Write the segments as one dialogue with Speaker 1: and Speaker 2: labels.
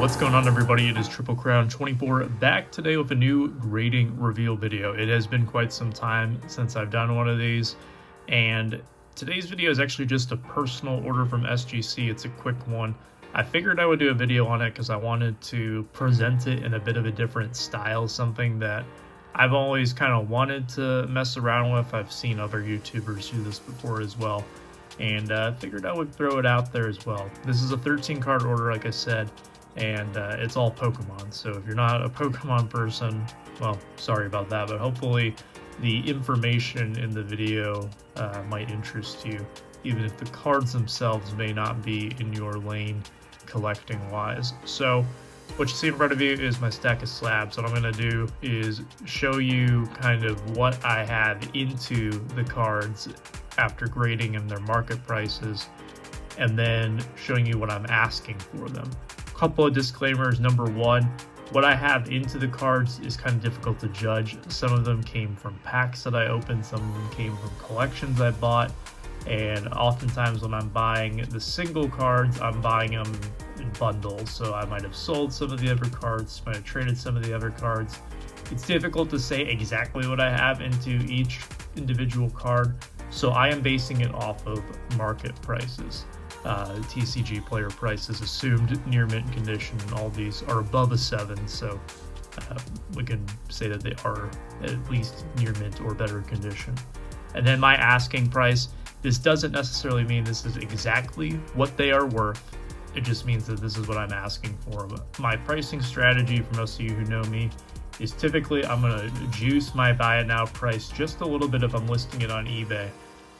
Speaker 1: What's going on, everybody? It is TripleCrown24 back today with a new grading reveal video. It has been quite some time since I've done one of these, and today's video is actually just a personal order from SGC. It's a quick one. I figured I would do a video on it because I wanted to present it in a bit of a different style, something that I've always kind of wanted to mess around with. I've seen other YouTubers do this before as well, and figured I would throw it out there as well. This is a 13 card order, like I said, and it's all Pokemon. So if you're not a Pokemon person, well, sorry about that, but hopefully the information in the video might interest you, even if the cards themselves may not be in your lane collecting wise. So what you see in front of you is my stack of slabs. What I'm going to do is show you kind of what I have into the cards after grading and their market prices, and then showing you what I'm asking for them. Couple of disclaimers. Number one, what I have into the cards is kind of difficult to judge. Some of them came from packs that I opened, some of them came from collections I bought, and oftentimes when I'm buying the single cards, I'm buying them in bundles. So I might have sold some of the other cards, might have traded some of the other cards. It's difficult to say exactly what I have into each individual card, so I am basing it off of market prices. TCG player prices assumed near mint condition, and all these are above a 7, so we can say that they are at least near mint or better condition. And then my asking price, this doesn't necessarily mean this is exactly what they are worth. It just means that this is what I'm asking for. But my pricing strategy, for most of you who know me, is typically I'm going to juice my buy it now price just a little bit if I'm listing it on eBay,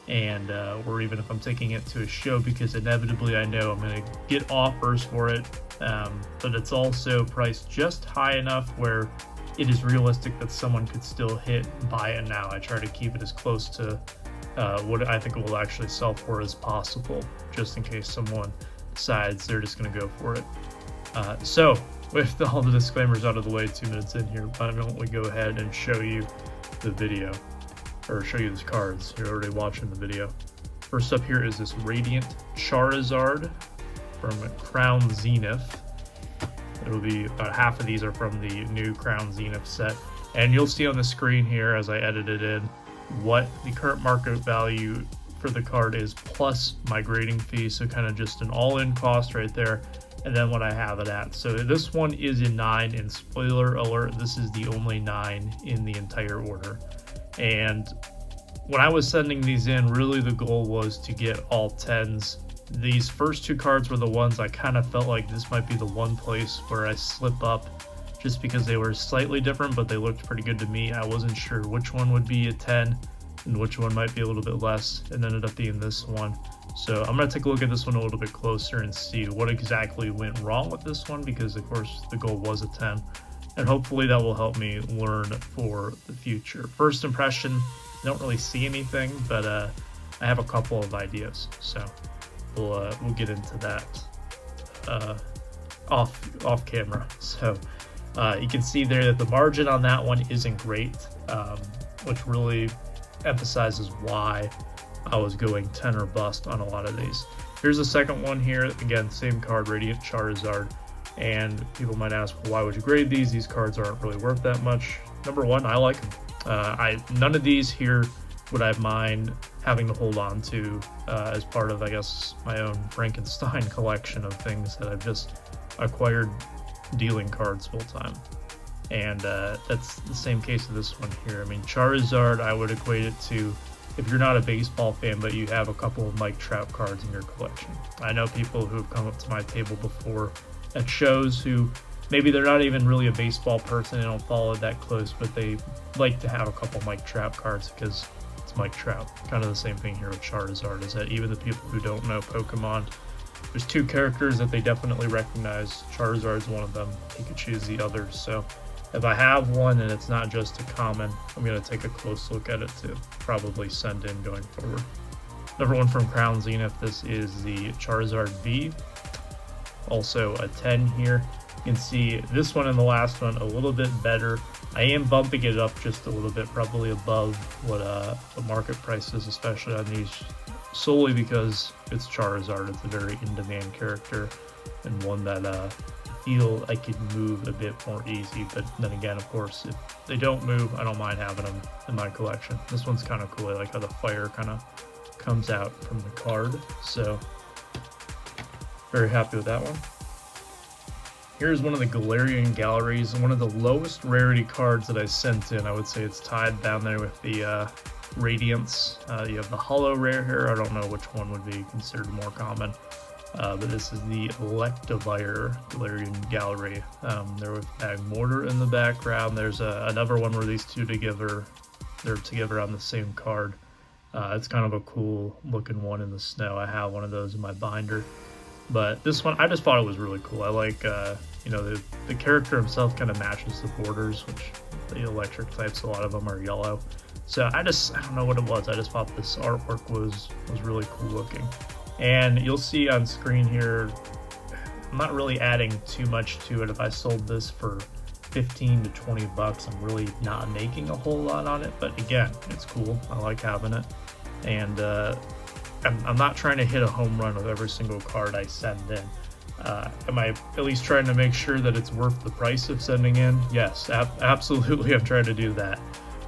Speaker 1: and or even if I'm taking it to a show, because inevitably I know I'm going to get offers for it, but it's also priced just high enough where it is realistic that someone could still hit buy it now. I try to keep it as close to what I think it will actually sell for as possible, just in case someone decides they're just going to go for it. So with all the disclaimers out of the way, 2 minutes in here, why don't we go ahead and show you the video, or show you these cards. You're already watching the video. First up here is this Radiant Charizard from Crown Zenith. It'll be about half of these are from the new Crown Zenith set, and you'll see on the screen here as I edit it in what the current market value for the card is plus my grading fee, so kind of just an all-in cost right there, and then what I have it at. So this one is a 9, and spoiler alert, this is the only 9 in the entire order. And when I was sending these in, really the goal was to get all 10s. These first 2 cards were the ones I kind of felt like this might be the one place where I slip up, just because they were slightly different, but they looked pretty good to me. I wasn't sure which one would be a 10 and which one might be a little bit less, and ended up being this one. So I'm going to take a look at this one a little bit closer and see what exactly went wrong with this one, because of course the goal was a 10. And hopefully that will help me learn for the future. First impression, I don't really see anything, but I have a couple of ideas, so we'll get into that off camera. So you can see there that the margin on that one isn't great, which really emphasizes why I was going 10 or bust on a lot of these. Here's the second one here. Again, same card, Radiant Charizard. And people might ask, well, why would you grade these? These cards aren't really worth that much. Number one, I like them. None of these here would I mind having to hold on to as part of, I guess, my own Frankenstein collection of things that I've just acquired dealing cards full time. And that's the same case of this one here. I mean, Charizard, I would equate it to, if you're not a baseball fan, but you have a couple of Mike Trout cards in your collection. I know people who have come up to my table before at shows who maybe they're not even really a baseball person, they don't follow it that close, but they like to have a couple Mike Trout cards because it's Mike Trout. Kind of the same thing here with Charizard, is that even the people who don't know Pokemon, there's 2 characters that they definitely recognize. Charizard's one of them, Pikachu's the other. So if I have one and it's not just a common, I'm going to take a close look at it to probably send in going forward. Another one from Crown Zenith, this is the Charizard V. Also a 10 here. You can see this one and the last one a little bit better. I am bumping it up just a little bit, probably above what the market price is, especially on these, solely because it's Charizard. It's a very in-demand character, and one that feel I could move a bit more easy. But then again, of course, if they don't move, I don't mind having them in my collection. This one's kind of cool. I like how the fire kind of comes out from the card. So very happy with that one. Here's one of the Galarian galleries, one of the lowest rarity cards that I sent in. I would say it's tied down there with the Radiance. You have the Hollow Rare here. I don't know which one would be considered more common. But this is the Electivire Galarian Gallery. There with Magmortar in the background. There's another one where these two together, they're together on the same card. It's kind of a cool looking one in the snow. I have one of those in my binder. But this one, I just thought it was really cool. I like, you know, the character himself kind of matches the borders, which the electric types, a lot of them are yellow. So I don't know what it was. I just thought this artwork was really cool looking. And you'll see on screen here, I'm not really adding too much to it. If I sold this for 15 to 20 bucks, I'm really not making a whole lot on it. But again, it's cool. I like having it. And I'm not trying to hit a home run with every single card I send in. Am I at least trying to make sure that it's worth the price of sending in? Yes, absolutely, I'm trying to do that.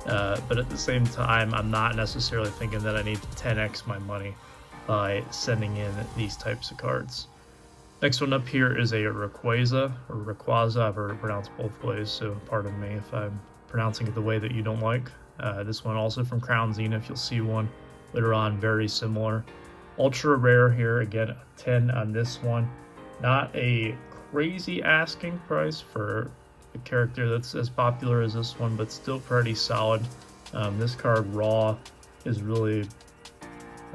Speaker 1: But at the same time, I'm not necessarily thinking that I need to 10x my money by sending in these types of cards. Next one up here is a Rayquaza, or Rayquaza. I've heard it pronounced both ways, so pardon me if I'm pronouncing it the way that you don't like. This one also from Crown Zenith. You'll see one later on, very similar. Ultra rare here, again, a 10 on this one. Not a crazy asking price for a character that's as popular as this one, but still pretty solid. This card raw is really,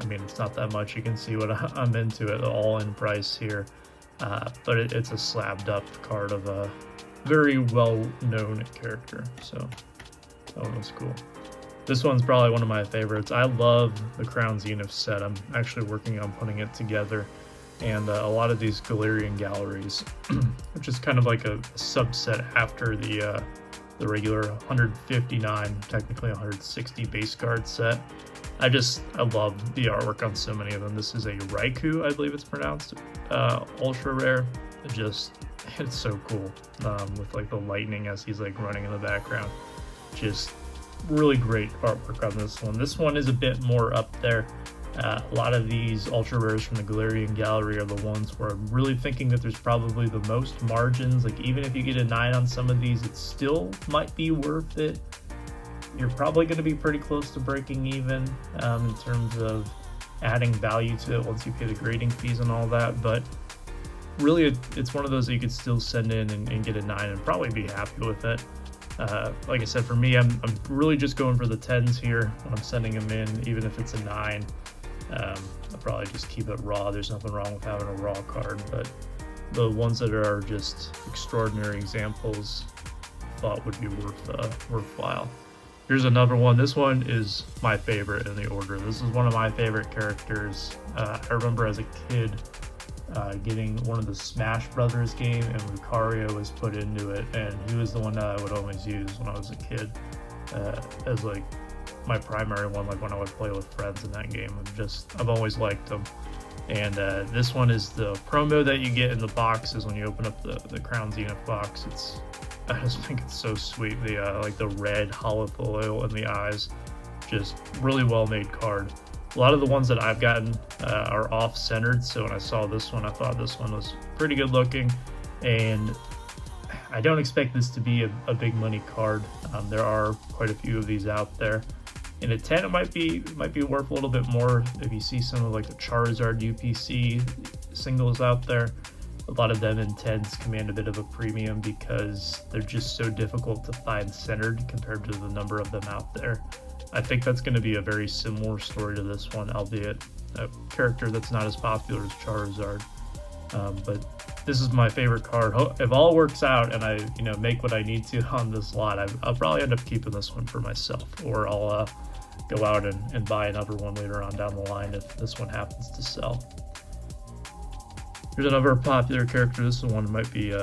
Speaker 1: I mean, it's not that much. You can see what I'm into it, all in price here. But it's a slabbed up card of a very well-known character, so that one was cool. This one's probably one of my favorites. I love the Crown Zenith set. I'm actually working on putting it together. And a lot of these Galarian galleries, which is kind of like a subset after the regular 159, technically 160 base card set. I love the artwork on so many of them. This is a Raikou, I believe it's pronounced, ultra rare. It's so cool, with like the lightning as he's like running in the background. Just really great artwork on this one. This one is a bit more up there. A lot of these ultra rares from the Galarian gallery are the ones where I'm really thinking that there's probably the most margins. Like even if you get a 9 on some of these, it still might be worth it. You're probably going to be pretty close to breaking even in terms of adding value to it once you pay the grading fees and all that. But really, it's one of those that you could still send in and get a 9 and probably be happy with it. Like I said, for me, I'm really just going for the 10s here when I'm sending them in, even if it's a 9. I'll probably just keep it raw. There's nothing wrong with having a raw card, but the ones that are just extraordinary examples I thought would be worthwhile. Here's another one. This one is my favorite in the order. This is one of my favorite characters. I remember as a kid getting one of the Smash Brothers game, and Lucario was put into it, and he was the one that I would always use when I was a kid as like my primary one, like when I would play with friends in that game. I've always liked them. And this one is the promo that you get in the boxes when you open up the Crown Zenith box. I just think it's so sweet. The like the red holofoil in the eyes, just really well made card. A lot of the ones that I've gotten are off-centered, so when I saw this one, I thought this one was pretty good looking, and I don't expect this to be a big money card. There are quite a few of these out there. In a 10, it might be worth a little bit more if you see some of like the Charizard UPC singles out there. A lot of them in 10s command a bit of a premium because they're just so difficult to find centered compared to the number of them out there. I think that's going to be a very similar story to this one, albeit a character that's not as popular as Charizard. But this is my favorite card. If all works out and I make what I need to on this lot, I'll probably end up keeping this one for myself, or I'll go out and buy another one later on down the line if this one happens to sell. Here's another popular character. This one might be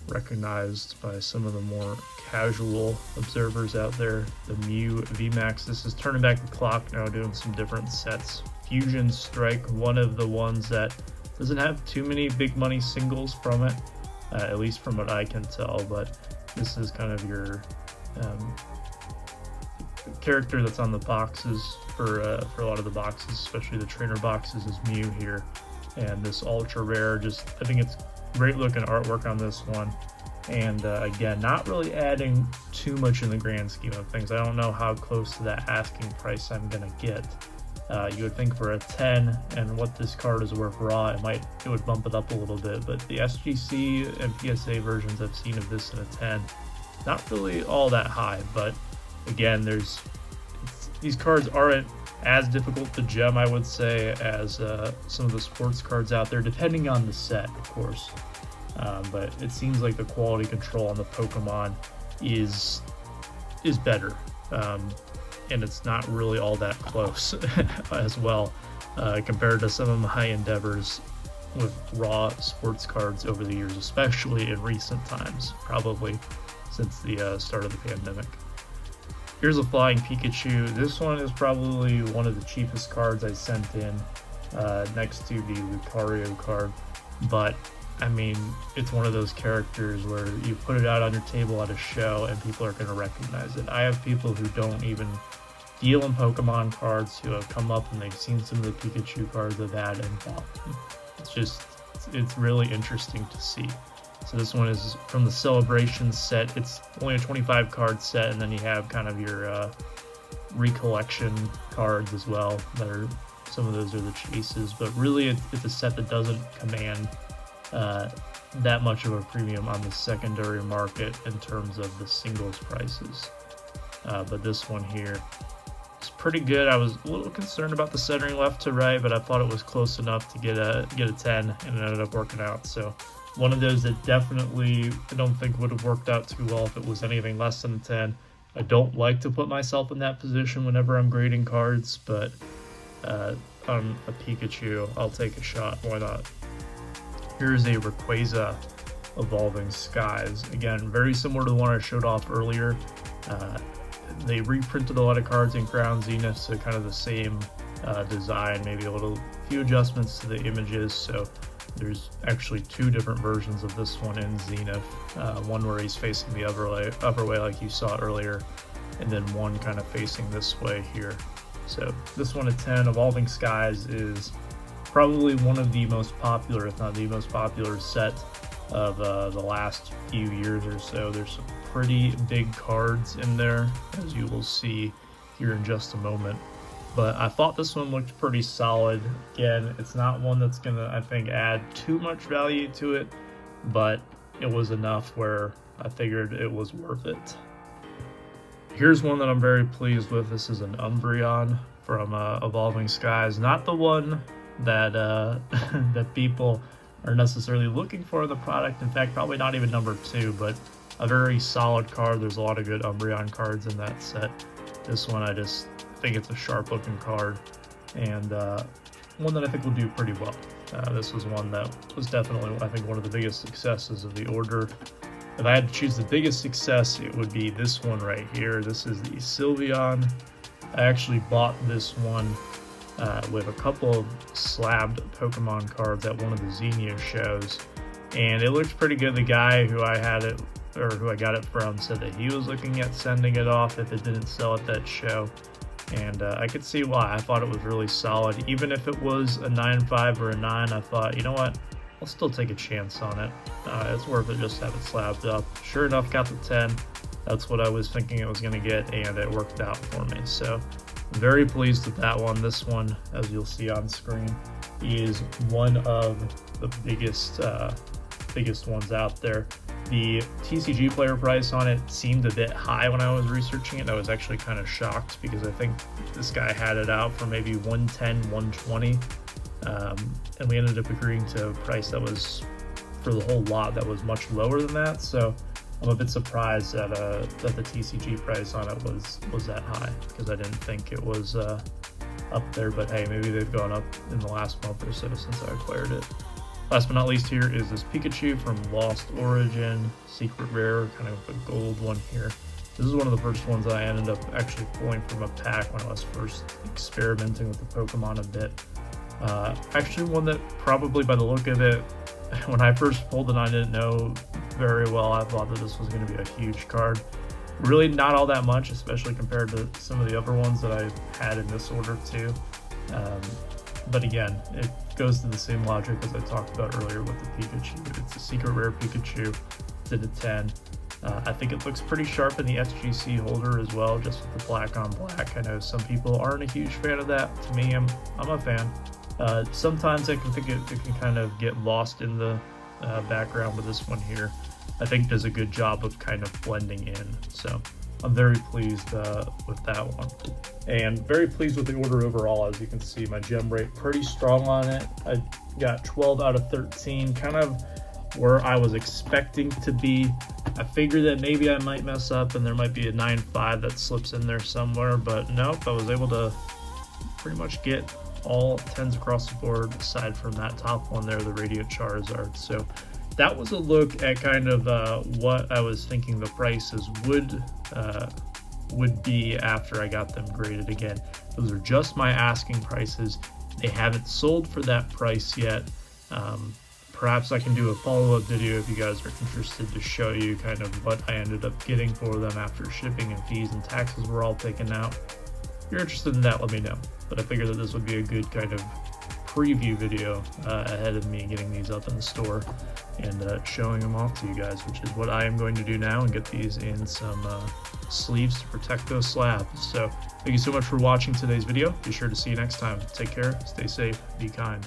Speaker 1: recognized by some of the more casual observers out there. The Mew VMAX. This is turning back the clock now, doing some different sets. Fusion Strike, one of the ones that doesn't have too many big money singles from it. at least from what I can tell. But this is kind of your character that's on the boxes for a lot of the boxes, especially the trainer boxes, is Mew here. And this ultra rare, just I think it's great looking artwork on this one. And again, not really adding too much in the grand scheme of things. I don't know how close to that asking price I'm gonna get. You would think for a 10 and what this card is worth raw, it would bump it up a little bit, but the SGC and PSA versions I've seen of this in a 10, not really all that high. But again, these cards aren't as difficult to gem, I would say, as some of the sports cards out there, depending on the set, of course. But it seems like the quality control on the Pokemon is better. And it's not really all that close as well, compared to some of my endeavors with raw sports cards over the years, especially in recent times, probably since the start of the pandemic. Here's a Flying Pikachu. This one is probably one of the cheapest cards I sent in, next to the Lucario card, but I mean, it's one of those characters where you put it out on your table at a show and people are going to recognize it. I have people who don't even deal in Pokemon cards who have come up and they've seen some of the Pikachu cards I've had and bought them. It's really interesting to see. So this one is from the Celebration set. It's only a 25 card set, and then you have kind of your recollection cards as well. Some of those are the chases, but really it's a set that doesn't command that much of a premium on the secondary market in terms of the singles prices. But this one here is pretty good. I was a little concerned about the centering left to right, but I thought it was close enough to get a 10, and it ended up working out. So one of those that definitely I don't think would have worked out too well if it was anything less than a 10. I don't like to put myself in that position whenever I'm grading cards, but on a Pikachu, I'll take a shot. Why not? Here's a Rayquaza Evolving Skies. Again, very similar to the one I showed off earlier. They reprinted a lot of cards in Crown Zenith, so kind of the same design, maybe a few adjustments to the images. So there's actually two different versions of this one in Zenith. One where he's facing the upper way like you saw earlier, and then one kind of facing this way here. So this one at 10, Evolving Skies, is probably one of the most popular, if not the most popular set of the last few years or so. There's some pretty big cards in there, as you will see here in just a moment. But I thought this one looked pretty solid. Again, it's not one that's gonna, I think, add too much value to it, but it was enough where I figured it was worth it. Here's one that I'm very pleased with. This is an Umbreon from Evolving Skies. Not the one that that people are necessarily looking for in the product. In fact, probably not even number 2, but a very solid card. There's a lot of good Umbreon cards in that set. This one, I just think it's a sharp looking card, and one that I think will do pretty well. This was one that was definitely, I think, one of the biggest successes of the order. If I had to choose the biggest success, it would be this one right here. This is the Sylveon. I actually bought this one with a couple of slabbed Pokemon cards at one of the Xenia shows, and it looked pretty good. The guy who I had it, or who I got it from, said that he was looking at sending it off if it didn't sell at that show, and I could see why. I thought it was really solid. Even if it was a 9.5 or a 9, I thought, you know what, I'll still take a chance on it. It's worth it just to have it slabbed up. Sure enough, got the 10. That's what I was thinking it was going to get, and it worked out for me. So very pleased with that one. This one, as you'll see on screen, is one of the biggest ones out there. The TCG player price on it seemed a bit high when I was researching it. I was actually kind of shocked because I think this guy had it out for maybe 110, 120, and we ended up agreeing to a price that was, for the whole lot, that was much lower than that. So I'm a bit surprised that the TCG price on it was that high, because I didn't think it was up there. But hey, maybe they've gone up in the last month or so since I acquired it. Last but not least, here is this Pikachu from Lost Origin, secret rare, kind of a gold one here. This is one of the first ones that I ended up actually pulling from a pack when I was first experimenting with the Pokemon a bit. Actually one that probably, by the look of it, when I first pulled it, I didn't know very well. I thought that this was going to be a huge card. Really not all that much, especially compared to some of the other ones that I've had in this order too. But again, it goes to the same logic as I talked about earlier with the Pikachu. It's a secret rare Pikachu. It's at a 10. I think it looks pretty sharp in the SGC holder as well, just with the black on black. I know some people aren't a huge fan of that. To me, I'm a fan. Sometimes I can think it can kind of get lost in the background, but this one here I think does a good job of kind of blending in. So I'm very pleased with that one, and very pleased with the order overall. As you can see, my gem rate pretty strong on it. I got 12 out of 13, kind of where I was expecting to be. I figured that maybe I might mess up and there might be a 9.5 that slips in there somewhere, but nope, I was able to pretty much get all 10s across the board aside from that top one there, the Radiant Charizard. So that was a look at kind of what I was thinking the prices would be after I got them graded. Again, those are just my asking prices. They haven't sold for that price yet. Perhaps I can do a follow-up video if you guys are interested to show you kind of what I ended up getting for them after shipping and fees and taxes were all taken out. If you're interested in that, let me know. But I figured that this would be a good kind of preview video ahead of me getting these up in the store and showing them off to you guys, which is what I am going to do now, and get these in some sleeves to protect those slabs. So thank you so much for watching today's video. Be sure to see you next time. Take care, stay safe, be kind.